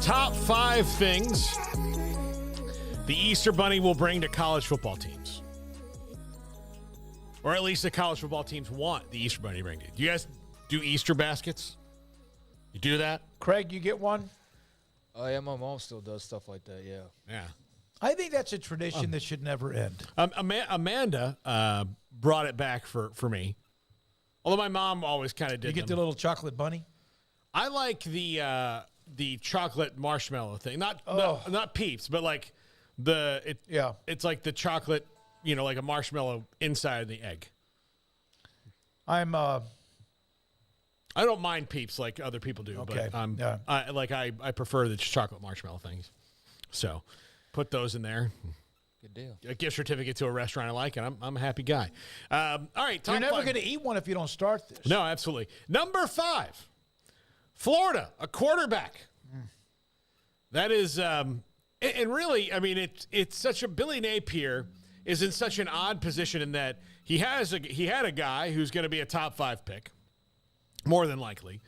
Top 5 things the Easter Bunny will bring to college football teams. Or at least the college football teams want the Easter Bunny to bring to. Do you guys do Easter baskets? You do that? Craig, you get one? Oh, yeah, my mom still does stuff like that, yeah. Yeah. I think that's a tradition that should never end. Amanda brought it back for me. Although my mom always kind of did. You get them. the little chocolate bunny? I like the chocolate marshmallow thing. Not Peeps, but like it's like the chocolate, like a marshmallow inside of the egg. I don't mind Peeps like other people do, okay. But I prefer the chocolate marshmallow things. So put those in there. Good deal. A gift certificate to a restaurant I like, and I'm a happy guy. All right, you're never going to eat one if you don't start this. No, absolutely. Number 5, Florida, a quarterback. That is, and really, I mean, it's such a Billy Napier is in such an odd position in that he had a guy who's going to be a top 5 pick, more than likely,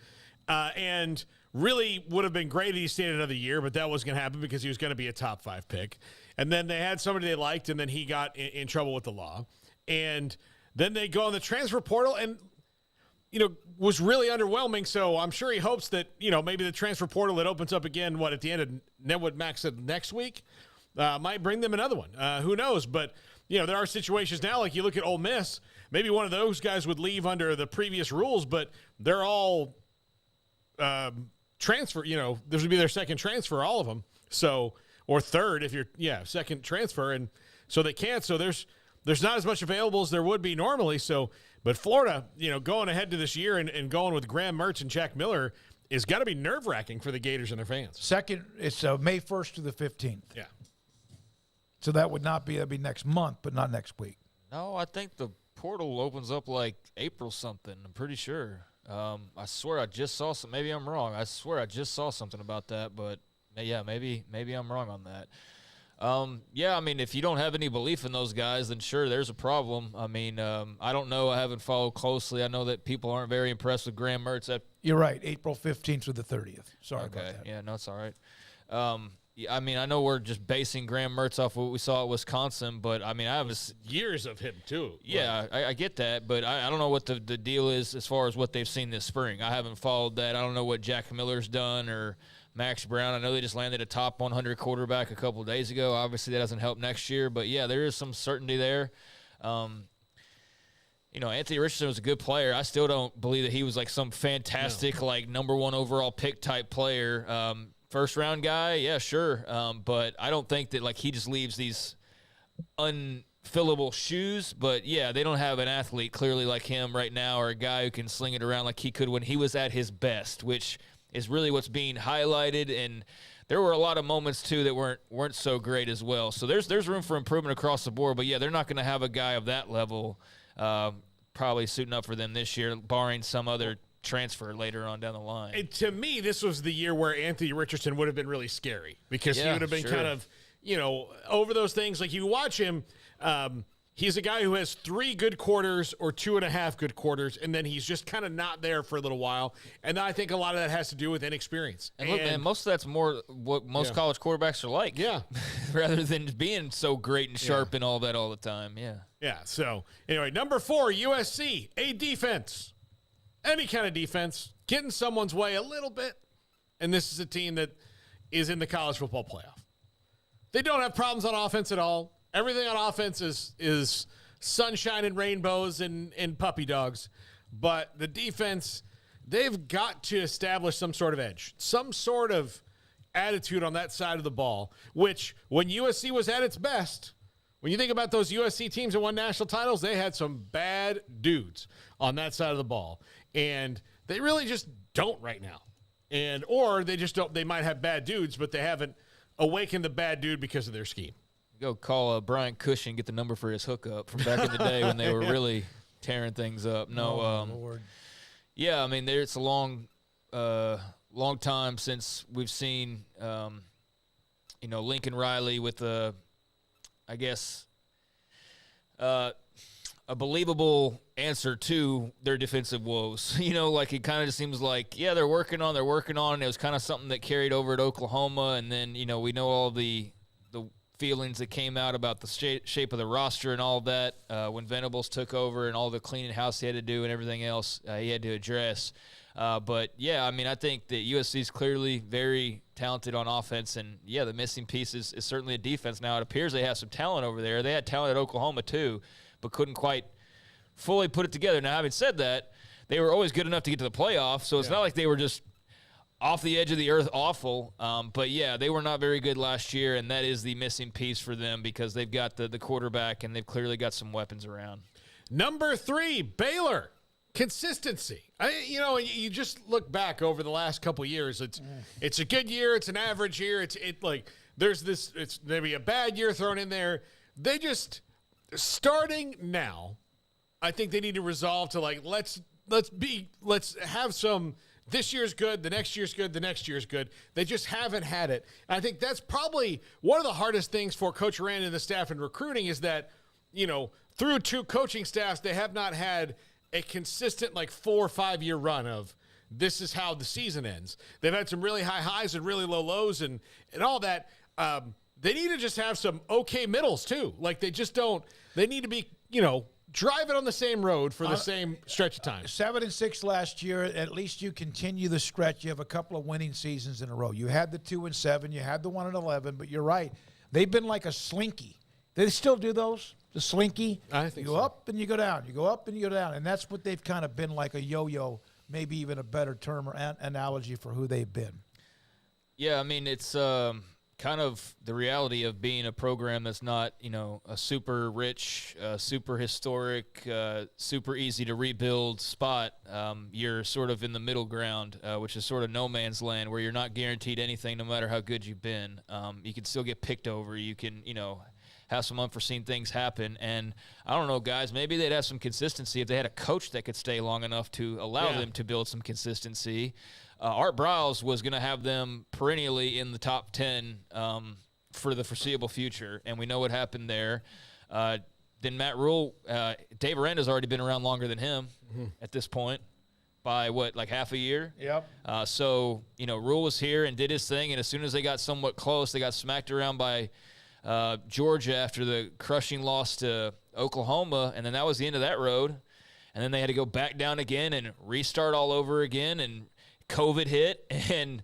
and really would have been great if he stayed another year, but that wasn't going to happen because he was going to be a top 5 pick. And then they had somebody they liked, and then he got in trouble with the law. And then they go on the transfer portal and, was really underwhelming. So I'm sure he hopes that, maybe the transfer portal that opens up again, at the end of what Max said next week, might bring them another one. Who knows? But, there are situations now, like you look at Ole Miss, maybe one of those guys would leave under the previous rules, but they're all transfer, this would be their second transfer, all of them. So, or third if you're, second transfer. And so they can't. So there's not as much available as there would be normally. So, but Florida, going ahead to this year and going with Graham Mertz and Jack Miller is got to be nerve-wracking for the Gators and their fans. Second, it's May 1st to the 15th. Yeah. So that'd be next month, but not next week. No, I think the portal opens up like April something. I'm pretty sure. I swear I just saw some. Maybe I'm wrong. I swear I just saw something about that, but yeah, maybe I'm wrong on that. I mean, if you don't have any belief in those guys, then sure, there's a problem. I mean, I don't know. I haven't followed closely. I know that people aren't very impressed with Graham Mertz. You're right. April 15th to the 30th. Sorry about that. Yeah, no, it's all right. I mean, I know we're just basing Graham Mertz off what we saw at Wisconsin, but, I mean, I have years of him, too. Yeah, I get that, but I don't know what the deal is as far as what they've seen this spring. I haven't followed that. I don't know what Jack Miller's done or Max Brown. I know they just landed a top 100 quarterback a couple of days ago. Obviously, that doesn't help next year, but, yeah, there is some certainty there. Anthony Richardson was a good player. I still don't believe that he was like some fantastic, number 1 overall pick type player. First round guy, yeah, sure. But I don't think that he just leaves these unfillable shoes. But yeah, they don't have an athlete clearly like him right now, or a guy who can sling it around like he could when he was at his best, which is really what's being highlighted. And there were a lot of moments too that weren't so great as well. So there's room for improvement across the board. But yeah, they're not going to have a guy of that level probably suiting up for them this year, barring some other transfer later on down the line. And to me, this was the year where Anthony Richardson would have been really scary because he would have been kind of, over those things. Like you watch him, he's a guy who has 3 good quarters or 2.5 good quarters, and then he's just kind of not there for a little while. And I think a lot of that has to do with inexperience. And look, man, most of that's more what most college quarterbacks are like. Yeah. Rather than being so great and sharp and all that all the time. Yeah. Yeah. So, anyway, number 4, USC, a defense. Any kind of defense, getting someone's way a little bit. And this is a team that is in the college football playoff. They don't have problems on offense at all. Everything on offense is sunshine and rainbows and puppy dogs. But the defense, they've got to establish some sort of edge, some sort of attitude on that side of the ball, which when USC was at its best, when you think about those USC teams that won national titles, they had some bad dudes on that side of the ball. And they really just don't right now. Or they just don't. They might have bad dudes, but they haven't awakened the bad dude because of their scheme. Go call Brian Cushing, get the number for his hookup from back in the day when they were really tearing things up. Lord. Yeah, I mean, it's a long time since we've seen, Lincoln Riley with I guess, a believable answer to their defensive woes. Like it kind of just seems like, yeah, they're working on. And it was kind of something that carried over at Oklahoma. And then, we know all the feelings that came out about the shape of the roster and all of that when Venables took over and all the cleaning house he had to do and everything else he had to address. But, yeah, I think that USC is clearly very talented on offense. And, yeah, the missing piece is certainly a defense. Now, it appears they have some talent over there. They had talent at Oklahoma, too, but couldn't quite fully put it together. Now, having said that, they were always good enough to get to the playoffs, so it's not like they were just off the edge of the earth awful. But, yeah, they were not very good last year, and that is the missing piece for them because they've got the quarterback and they've clearly got some weapons around. Number 3, Baylor. Consistency. You just look back over the last couple of years. It's a good year. It's an average year. It's maybe a bad year thrown in there. They just starting now. I think they need to resolve to let's have some. This year's good. The next year's good. The next year's good. They just haven't had it. And I think that's probably one of the hardest things for Coach Rand and the staff in recruiting is that through 2 coaching staffs they have not had a consistent 4 or 5 year run of this is how the season ends. They've had some really high highs and really low lows and all that. They need to just have some okay middles too. They just don't. They need to be driving on the same road for the same stretch of time. 7-6 last year. At least you continue the stretch. You have a couple of winning seasons in a row. You had the 2-7. You had the 1-11. But you're right. They've been like a slinky. They still do those. The slinky. I think you go up and you go down. You go up and you go down. And that's what they've kind of been, like a yo-yo, maybe even a better term or analogy for who they've been. Yeah, it's kind of the reality of being a program that's not, a super rich, super historic, super easy to rebuild spot. You're sort of in the middle ground, which is sort of no man's land where you're not guaranteed anything no matter how good you've been. You can still get picked over. You can, have some unforeseen things happen. And I don't know, guys, maybe they'd have some consistency if they had a coach that could stay long enough to allow them to build some consistency. Art Briles was going to have them perennially in the top 10 for the foreseeable future, and we know what happened there. Then Matt Rule, Dave Aranda's already been around longer than him at this point by, half a year? Yep. So, Rule was here and did his thing, and as soon as they got somewhat close, they got smacked around by Georgia after the crushing loss to Oklahoma, and then that was the end of that road. And then they had to go back down again and restart all over again, and COVID hit, and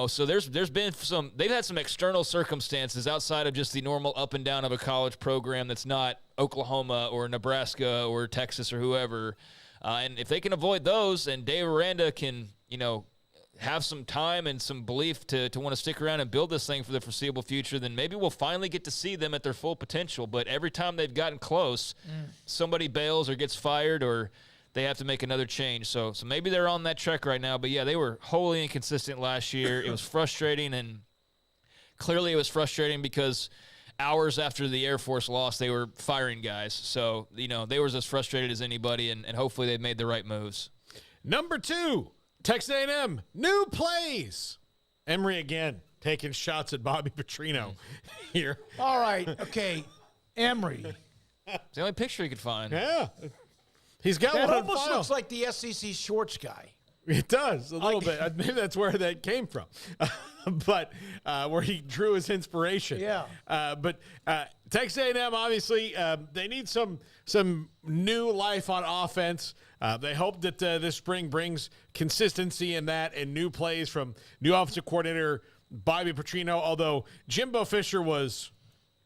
so there's been they've had some external circumstances outside of just the normal up and down of a college program that's not Oklahoma or Nebraska or Texas or whoever. And if they can avoid those, and Dave Aranda can have some time and some belief to want to stick around and build this thing for the foreseeable future, then maybe we'll finally get to see them at their full potential. But every time they've gotten close, somebody bails or gets fired or they have to make another change. So maybe they're on that track right now. But, yeah, they were wholly inconsistent last year. It was frustrating, and clearly it was frustrating because hours after the Air Force lost, they were firing guys. So, they were as frustrated as anybody, and hopefully they've made the right moves. Number 2, Texas A&M, new plays. Emory again taking shots at Bobby Petrino here. All right, okay, Emory. It's the only picture he could find. Yeah. He's got That one on almost file. looks like the SEC shorts guy. It does, a little bit. Maybe that's where that came from. But where he drew his inspiration. Yeah. But Texas A&M, obviously, they need some new life on offense. They hope that this spring brings consistency in that and new plays from new offensive coordinator Bobby Petrino, although Jimbo Fisher was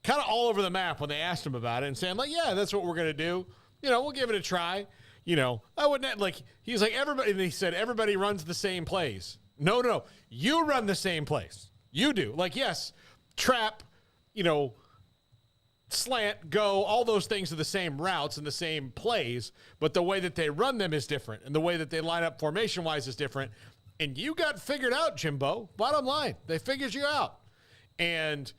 kind of all over the map when they asked him about it and saying, yeah, that's what we're going to do. We'll give it a try. I wouldn't he's like everybody. And he said everybody runs the same plays. No, you run the same plays. You do. Yes, trap. Slant, go. All those things are the same routes and the same plays, but the way that they run them is different, and the way that they line up formation wise is different. And you got figured out, Jimbo. Bottom line, they figured you out. And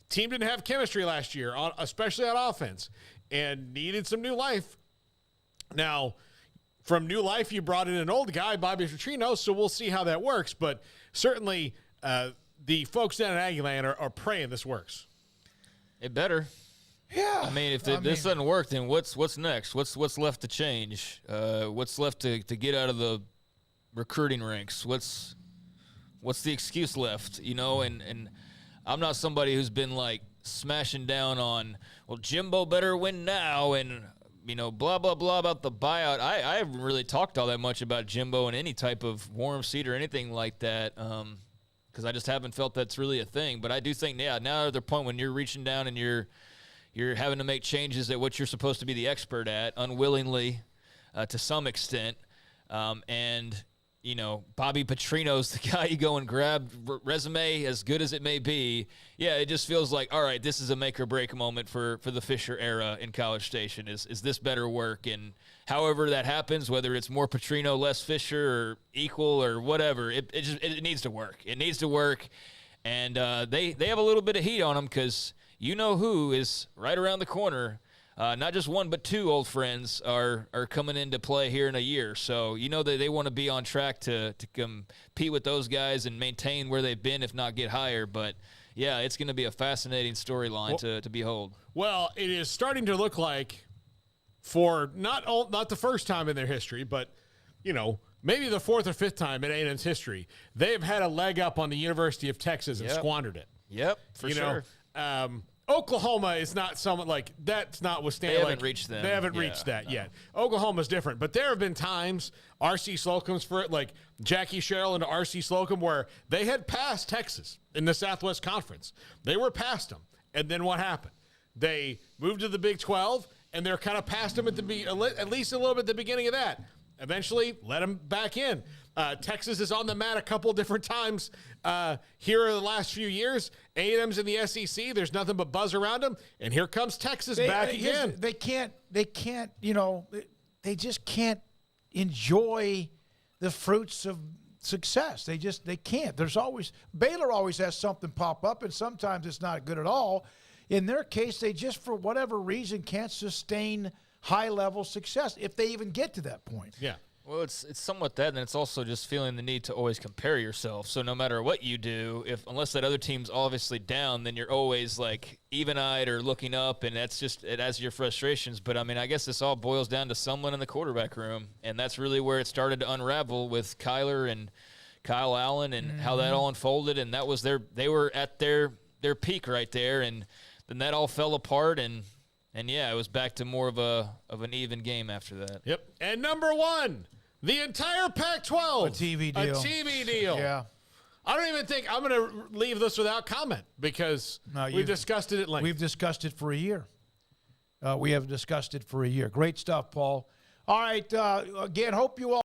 team didn't have chemistry last year, especially on offense, and needed some new life. Now, from new life, you brought in an old guy, Bobby Petrino, so we'll see how that works. But certainly the folks down in Aggieland are praying this works. It better. Yeah. I mean, if this doesn't work, then what's next? What's left to change? What's left to get out of the recruiting ranks? What's the excuse left? And I'm not somebody who's been like smashing down on, well, Jimbo better win now and blah blah blah about the buyout. I haven't really talked all that much about Jimbo in any type of warm seat or anything like that. Because I just haven't felt that's really a thing. But I do think, now at the point when you're reaching down and you're having to make changes at what you're supposed to be the expert at, unwillingly, to some extent, and Bobby Petrino's the guy you go and grab, resume as good as it may be. Yeah, it just feels like, all right, this is a make or break moment for the Fisher era in College Station. Is this better work? And however that happens, whether it's more Petrino, less Fisher, or equal or whatever, it needs to work. It needs to work. And they have a little bit of heat on them because who is right around the corner. Not just one, but two old friends are coming into play here in a year. So that they want to be on track to compete with those guys and maintain where they've been, if not get higher. But, yeah, it's going to be a fascinating storyline to behold. Well, it is starting to look like, for not the first time in their history, but, maybe the fourth or fifth time in A&M's history, they have had a leg up on the University of Texas and squandered it. Yep, for sure. Oklahoma is not someone like that's notwithstanding. They haven't reached them. They haven't reached that yet. Oklahoma's different, but there have been times R.C. Slocum's for it, like Jackie Sherrill and R.C. Slocum, where they had passed Texas in the Southwest Conference. They were past them, and then what happened? They moved to the Big 12, and they're kind of past them at least a little bit at the beginning of that. Eventually, let them back in. Texas is on the mat a couple different times here in the last few years. A&M's in the SEC. There's nothing but buzz around them. And here comes Texas back again. They just can't enjoy the fruits of success. They can't. Baylor always has something pop up, and sometimes it's not good at all. In their case, they just, for whatever reason, can't sustain high-level success if they even get to that point. Yeah. Well, it's somewhat that, and it's also just feeling the need to always compare yourself. So no matter what you do, unless that other team's obviously down, then you're always like even-eyed or looking up, and that's just it adds to your frustrations. But I mean, I guess this all boils down to someone in the quarterback room, and that's really where it started to unravel with Kyler and Kyle Allen and how that all unfolded. And that was they were at their peak right there, and then that all fell apart and yeah, it was back to more of an even game after that. Yep. And number one, the entire Pac-12. A TV deal. A TV deal. Yeah. I don't even think I'm going to leave this without comment because we've discussed it at length. We've discussed it for a year. We have discussed it for a year. Great stuff, Paul. All right. Again, hope you all